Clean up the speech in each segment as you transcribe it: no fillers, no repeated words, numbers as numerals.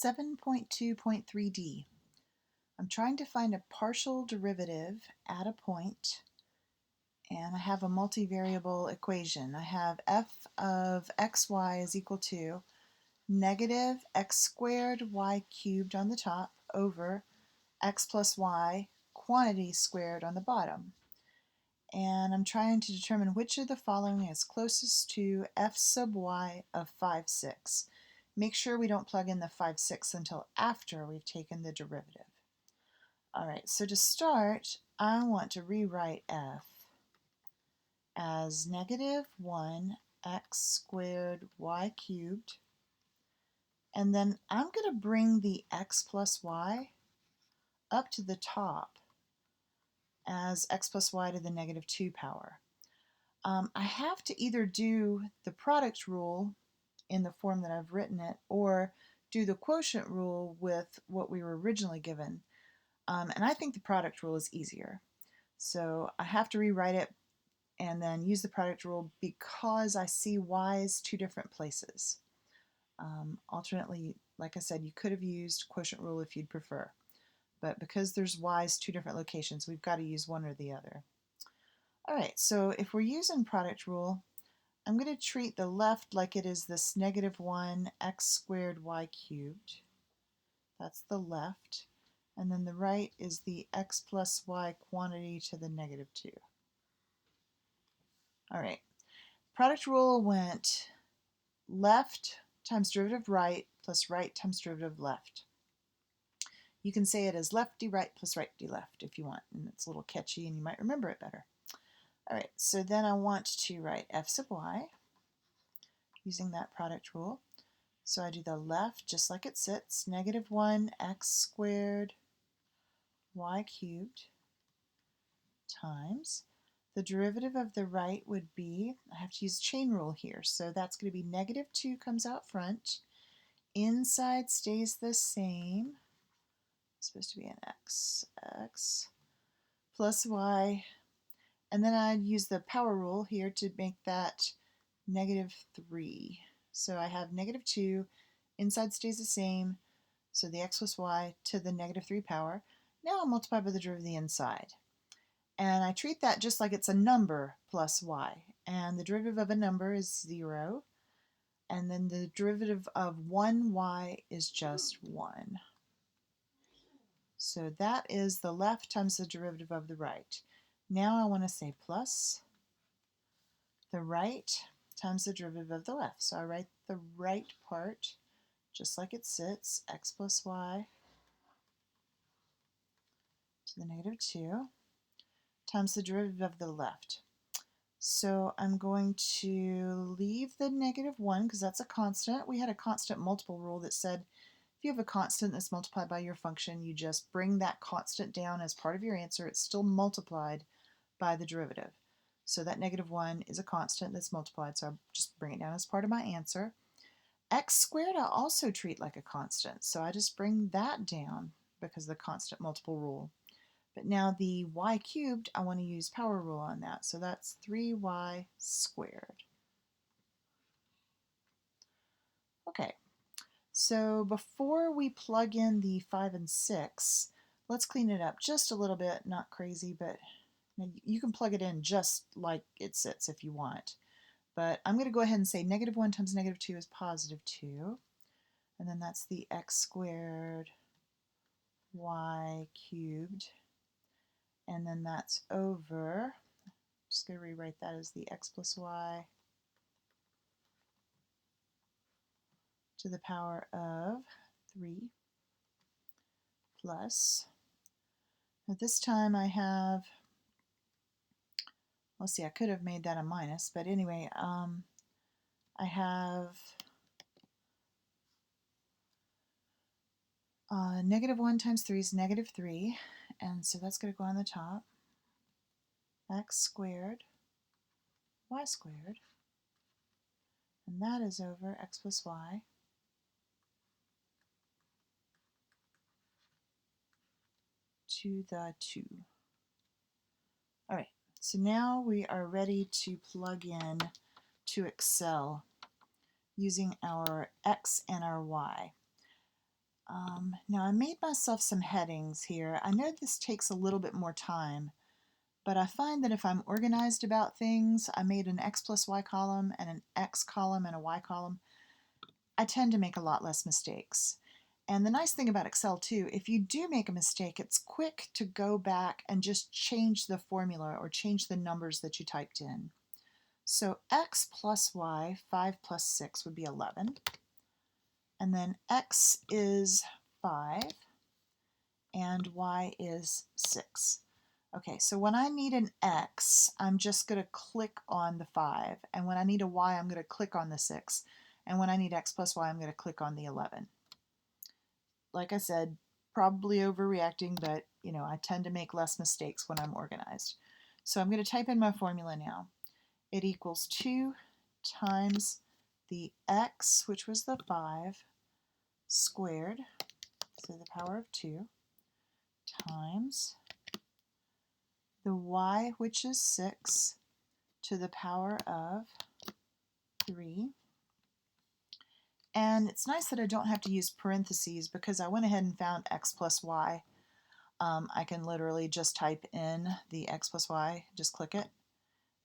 7.2.3d. I'm trying to find a partial derivative at a point, and I have a multivariable equation. I have f of xy is equal to negative x squared y cubed on the top over x plus y quantity squared on the bottom. And I'm trying to determine which of the following is closest to f sub y of 5, 6. Make sure we don't plug in the 5, 6 until after we've taken the derivative. Alright, so to start, I want to rewrite f as negative 1 x squared y cubed, and then I'm going to bring the x plus y up to the top as x plus y to the negative 2 power. I have to either do the product rule in the form that I've written it, or do the quotient rule with what we were originally given. And I think the product rule is easier. So I have to rewrite it and then use the product rule because I see y's two different places. Alternately, like I said, you could have used quotient rule if you'd prefer. But because there's y's two different locations, we've got to use one or the other. Alright, so if we're using product rule, I'm going to treat the left like it is this negative 1 x squared y cubed. That's the left. And then the right is the x plus y quantity to the negative 2. Alright, product rule went left times derivative right plus right times derivative left. You can say it as left d right plus right d left if you want, and it's a little catchy and you might remember it better. Alright, so then I want to write f sub y using that product rule. So I do the left just like it sits, negative 1 x squared y cubed times the derivative of the right would be, I have to use chain rule here, so that's going to be negative 2 comes out front, inside stays the same, it's supposed to be an x plus y, and then I'd use the power rule here to make that negative 3. So I have negative 2, inside stays the same, so the x plus y to the negative 3 power. Now I'll multiply by the derivative of the inside. And I treat that just like it's a number plus y. And the derivative of a number is 0. And then the derivative of 1y is just 1. So that is the left times the derivative of the right. Now I want to say plus the right times the derivative of the left. So I write the right part just like it sits, x plus y to the negative 2 times the derivative of the left. So I'm going to leave the negative 1 because that's a constant. We had a constant multiple rule that said if you have a constant that's multiplied by your function, you just bring that constant down as part of your answer. It's still multiplied by the derivative. So that negative 1 is a constant that's multiplied, so I just bring it down as part of my answer. X squared I also treat like a constant, so I just bring that down because of the constant multiple rule. But now the y cubed, I want to use power rule on that, so that's 3y squared. Okay, so before we plug in the 5 and 6, let's clean it up just a little bit, not crazy, but you can plug it in just like it sits if you want. But I'm going to go ahead and say negative 1 times negative 2 is positive 2. And then that's the x squared y cubed. And then that's over, I'm just going to rewrite that as the x plus y to the power of 3 plus, at this time I have, let's see, I could have made that a minus, but anyway, I have negative 1 times 3 is negative 3, and so that's going to go on the top, x squared y squared, and that is over x plus y to the 2. Alright, so now we are ready to plug in to Excel using our x and our y. Now I made myself some headings here. I know this takes a little bit more time, but I find that if I'm organized about things, I made an x plus y column and an x column and a y column, I tend to make a lot less mistakes. And the nice thing about Excel too, if you do make a mistake, it's quick to go back and just change the formula or change the numbers that you typed in. So x plus y, 5 plus 6 would be 11. And then x is 5 and y is 6. Okay, so when I need an x, I'm just going to click on the 5. And when I need a y, I'm going to click on the 6. And when I need x plus y, I'm going to click on the 11. Like I said, probably overreacting, but I tend to make less mistakes when I'm organized. So I'm going to type in my formula now. It equals 2 times the x, which was the 5, squared to the power of 2, times the y, which is 6, to the power of 3. And it's nice that I don't have to use parentheses because I went ahead and found x plus y. I can literally just type in the x plus y, just click it,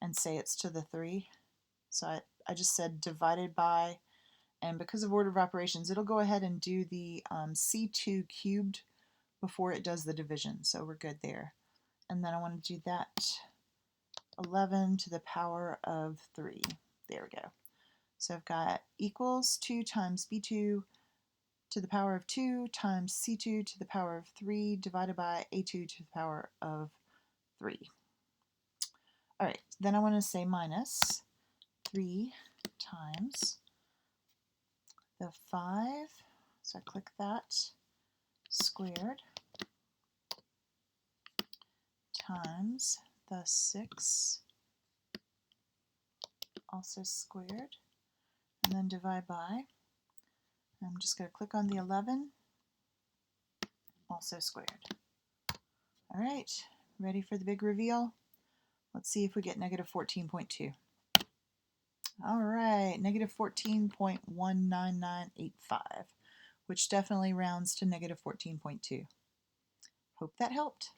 and say it's to the 3. So I just said divided by, and because of order of operations, it'll go ahead and do the C2 cubed before it does the division. So we're good there. And then I want to do that 11 to the power of 3. There we go. So I've got equals 2 times b2 to the power of 2 times c2 to the power of 3 divided by a2 to the power of 3. All right, then I want to say minus 3 times the 5, so I click that, squared, times the 6, also squared, and then divide by. I'm just going to click on the 11, also squared. All right, ready for the big reveal? Let's see if we get negative 14.2. All right, negative 14.19985, which definitely rounds to negative 14.2. Hope that helped.